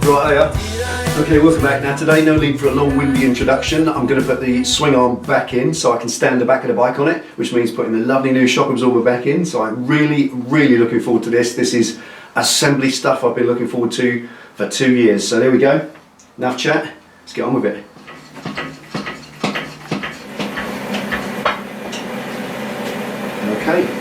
Right, hiya. Okay, welcome back. Now today, no need for a long windy introduction. I'm going to put the swing arm back in so I can stand the back of the bike on it, which means putting the lovely new shock absorber back in. So I'm really looking forward to this. This is assembly stuff I've been looking forward to for 2 years. So there we go. Enough chat. Let's get on with it. Okay.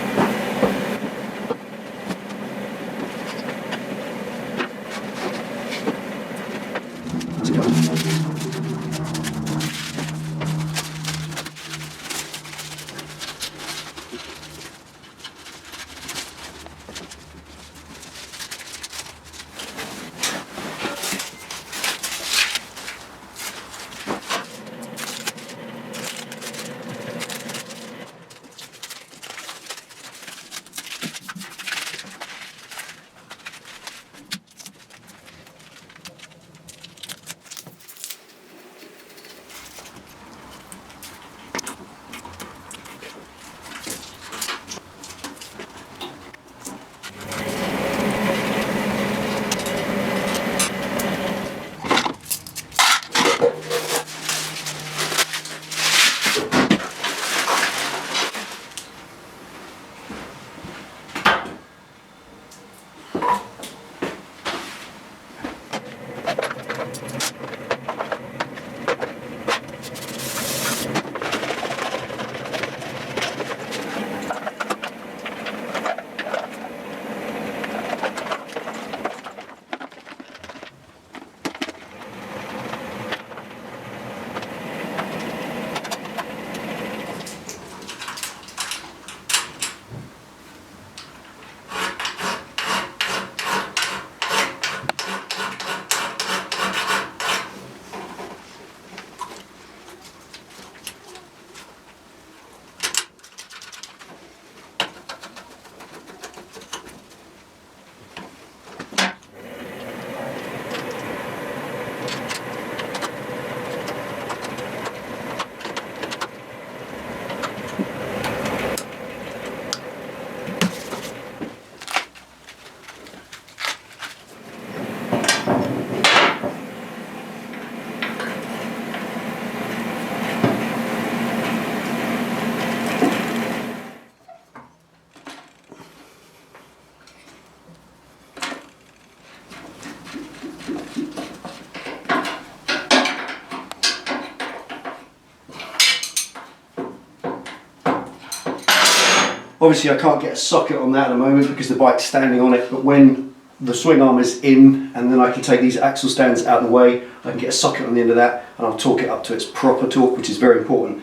Obviously I can't get a socket on that at the moment because the bike's standing on it, but when the swing arm is in and then I can take these axle stands out of the way, I can get a socket on the end of that and I'll torque it up to its proper torque, which is very important.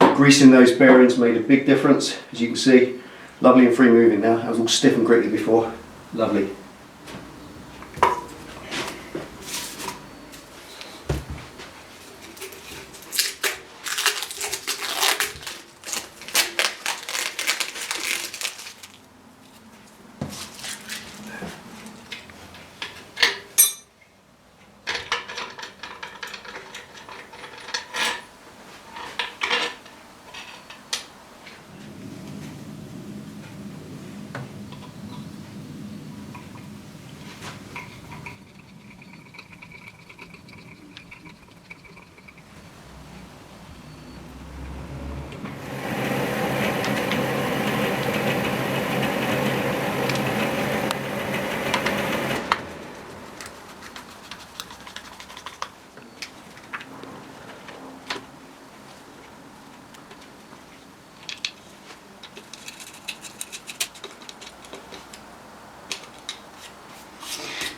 Greasing those bearings made a big difference, as you can see. Lovely and free moving now. That was all stiff and gritty before. Lovely.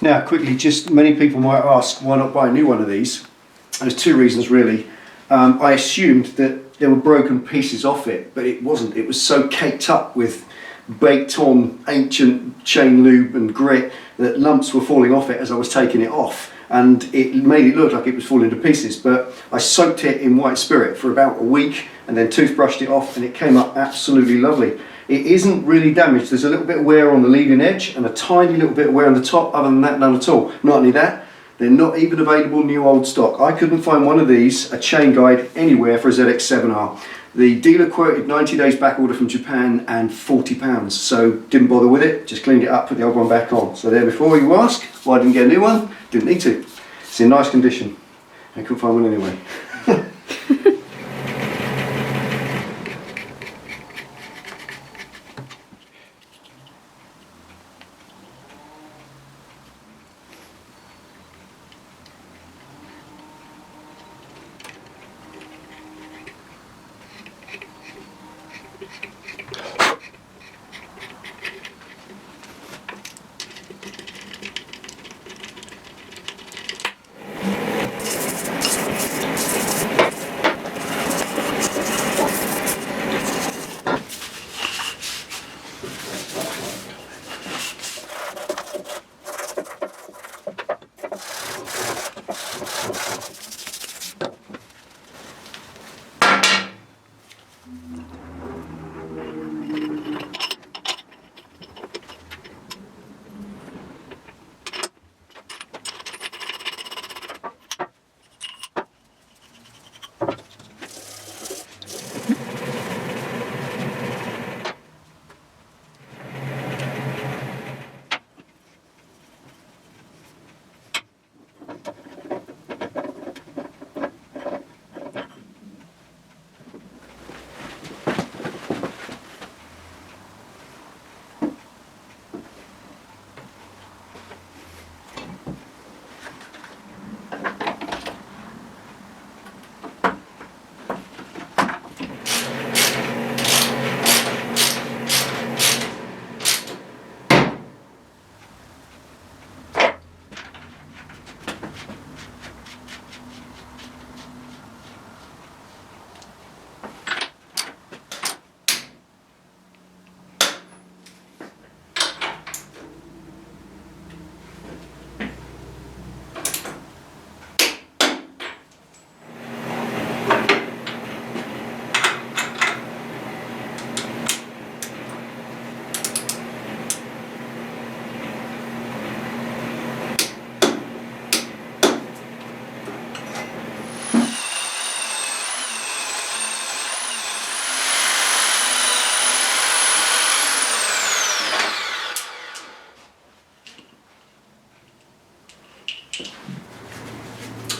Now quickly, just many people might ask why not buy a new one of these. There's two reasons really. I assumed that there were broken pieces off it, but it wasn't. It was so caked up with baked on ancient chain lube and grit that lumps were falling off it as I was taking it off, and it made it look like it was falling to pieces. But I soaked it in white spirit for about a week and then toothbrushed it off and it came up absolutely lovely. It isn't really damaged. There's a little bit of wear on the leading edge and a tiny little bit of wear on the top. Other than that, none at all. Not only that, they're not even available new old stock. I couldn't find one of these, a chain guide, anywhere for a ZX7R. The dealer quoted 90 days back order from Japan and £40, so didn't bother with it, just cleaned it up, put the old one back on. So there before you ask, why I didn't get a new one? Didn't need to. It's in nice condition. I couldn't find one anyway.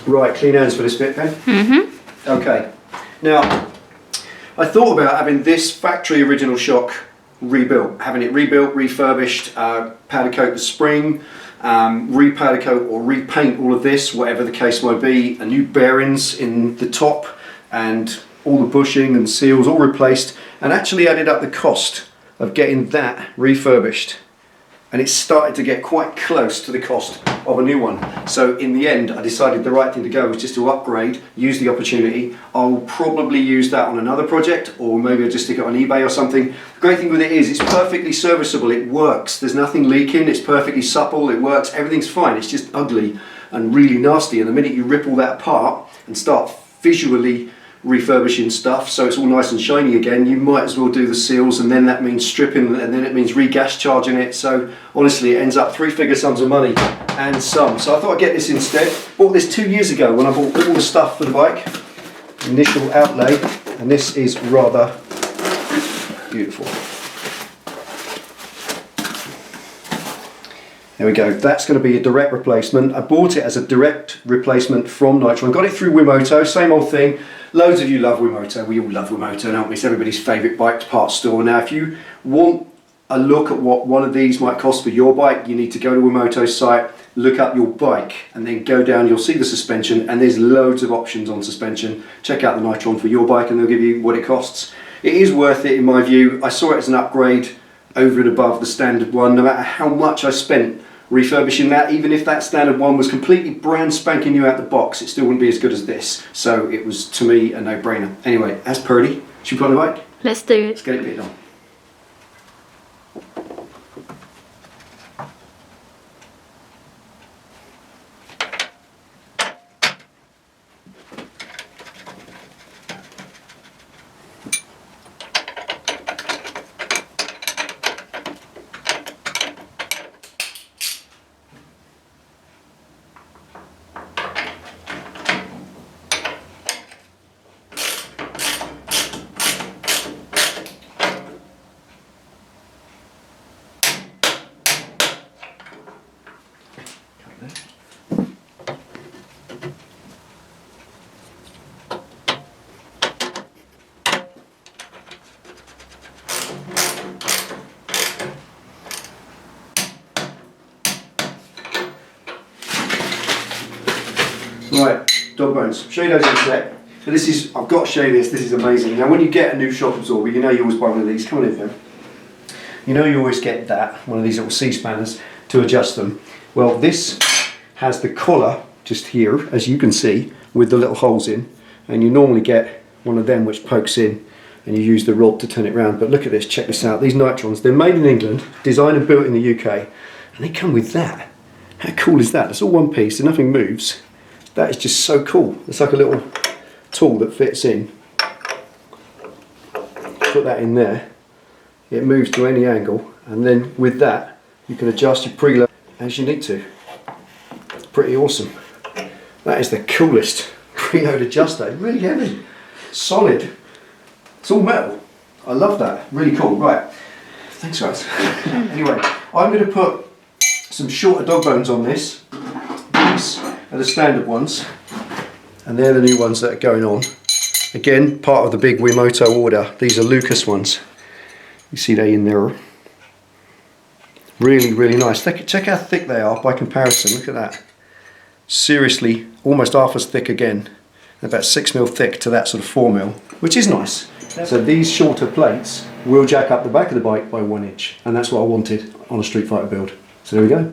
Right, clean hands for this bit then. Mm-hmm. Okay. Now, I thought about having this factory original shock rebuilt, having it rebuilt, refurbished, powder coat the spring, re-powder coat or repaint all of this, whatever the case might be, a new bearings in the top and all the bushing and seals all replaced, and actually added up the cost of getting that refurbished. And it started to get quite close to the cost of a new one. So in the end, I decided the right thing to go was just to upgrade, use the opportunity. I'll probably use that on another project, or maybe I'll just stick it on eBay or something. The great thing with it is it's perfectly serviceable, it works. There's nothing leaking, it's perfectly supple, it works, everything's fine. It's just ugly and really nasty. And the minute you rip all that apart and start visually refurbishing stuff so it's all nice and shiny again, you might as well do the seals, and then that means stripping, and then it means re-gas charging it. So honestly, it ends up three-figure sums of money and some. So I thought I'd get this instead. Bought this 2 years ago when I bought all the stuff for the bike. Initial outlay, and this is rather beautiful. There we go, that's going to be a direct replacement. I bought it as a direct replacement from Nitron. Got it through Wemoto, same old thing. Loads of you love Wemoto, we all love Wemoto, don't we? It's everybody's favourite bike parts store. Now if you want a look at what one of these might cost for your bike, you need to go to Wemoto's site, look up your bike, and then go down, you'll see the suspension, and there's loads of options on suspension. Check out the Nitron for your bike and they'll give you what it costs. It is worth it in my view. I saw it as an upgrade over and above the standard one, no matter how much I spent refurbishing that. Even if that standard one was completely brand spanking new out the box, it still wouldn't be as good as this. So it was, to me, a no-brainer. Anyway, as Purdy, should we put on the bike? Let's do it. Let's get it pitted on. Right, dog bones. Show you those in a sec. So this is, I've got to show you this. This is amazing. Now, when you get a new shock absorber, you know you always buy one of these. Come on in, Phil. You know you always get that, one of these little C-spanners to adjust them. Well, this has the collar just here, as you can see, with the little holes in, and you normally get one of them which pokes in and you use the rod to turn it round. But look at this, check this out. These Nitrons, they're made in England, designed and built in the UK, and they come with that. How cool is that? It's all one piece and nothing moves. That is just so cool. It's like a little tool that fits in. Put that in there. It moves to any angle, and then with that you can adjust your preload as you need to. It's pretty awesome. That is the coolest preload adjuster. It's really heavy, solid. It's all metal. I love that. Really cool. Right. Thanks, guys. Anyway, I'm going to put some shorter dog bones on this. These are the standard ones, and they're the new ones that are going on. Again, part of the big Wemoto order. These are Lucas ones. You see they in there. Really, really nice. Check how thick they are by comparison. Look at that. Seriously, almost half as thick again. They're about 6mm thick to that sort of 4mm, which is nice. So these shorter plates will jack up the back of the bike by 1 inch, and that's what I wanted on a Street Fighter build. So there we go.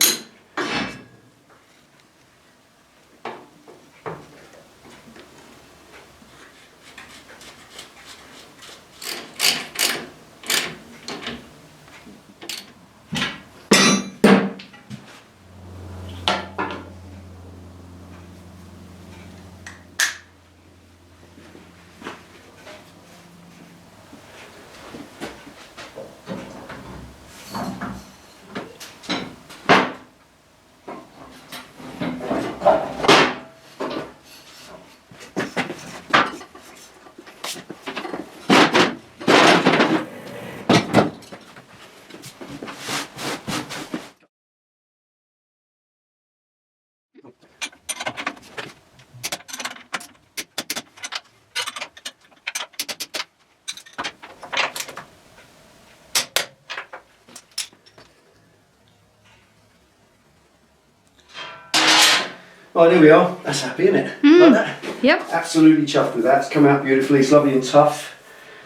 Oh, there we are. That's happy, isn't it? Like that? Yep. Absolutely chuffed with that. It's come out beautifully. It's lovely and tough.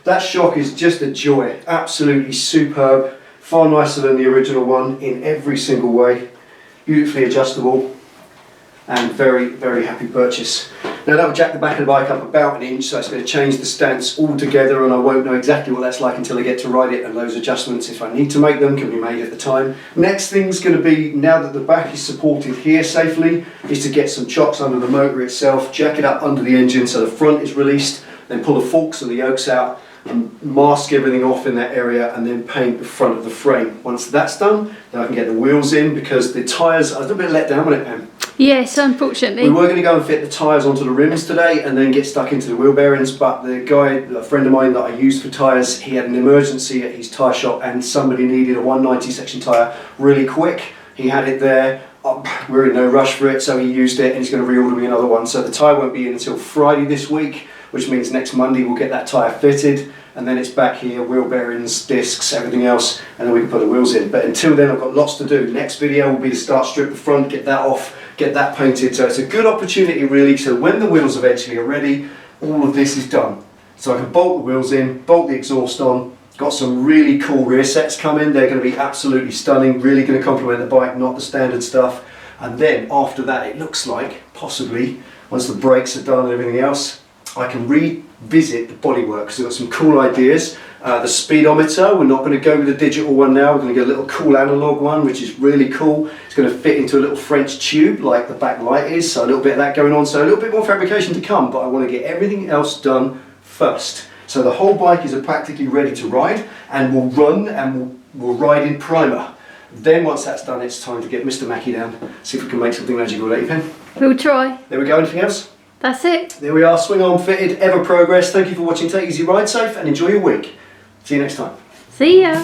That shock is just a joy. Absolutely superb. Far nicer than the original one in every single way. Beautifully adjustable. And very, very happy purchase. Now that will jack the back of the bike up about 1 inch, so it's going to change the stance altogether, and I won't know exactly what that's like until I get to ride it, and those adjustments, if I need to make them, can be made at the time. Next thing's going to be, now that the back is supported here safely, is to get some chocks under the motor itself, jack it up under the engine so the front is released, then pull the forks and the yokes out and mask everything off in that area, and then paint the front of the frame. Once that's done, then I can get the wheels in, because the tyres, I was a bit let down with it, Pam. Yes, unfortunately. We were going to go and fit the tyres onto the rims today and then get stuck into the wheel bearings, but the guy, a friend of mine that I used for tyres, he had an emergency at his tyre shop and somebody needed a 190 section tyre really quick. He had it there. We're in no rush for it, so he used it and he's going to reorder me another one. So the tyre won't be in until Friday this week, which means next Monday we'll get that tyre fitted, and then it's back here, wheel bearings, discs, everything else, and then we can put the wheels in. But until then I've got lots to do. Next video will be to start strip the front, get that off, get that painted. So it's a good opportunity really, so when the wheels eventually are ready, all of this is done. So I can bolt the wheels in, bolt the exhaust on, got some really cool rear sets coming. They're going to be absolutely stunning, really going to complement the bike, not the standard stuff. And then after that, it looks like, possibly, once the brakes are done and everything else, I can revisit the bodywork, because I've got some cool ideas. The speedometer, we're not going to go with the digital one now, we're going to get a little cool analog one, which is really cool. It's going to fit into a little French tube like the back light is, so a little bit of that going on, so a little bit more fabrication to come, but I want to get everything else done first. So the whole bike is practically ready to ride, and we'll run and we'll ride in primer. Then once that's done, it's time to get Mr. Mackie down, see if we can make something magical. Don't you, Pen? We'll try. There we go, anything else? That's it. There we are, swing arm fitted, ever progress. Thank you for watching, take it easy, ride safe and enjoy your week. See you next time. See ya.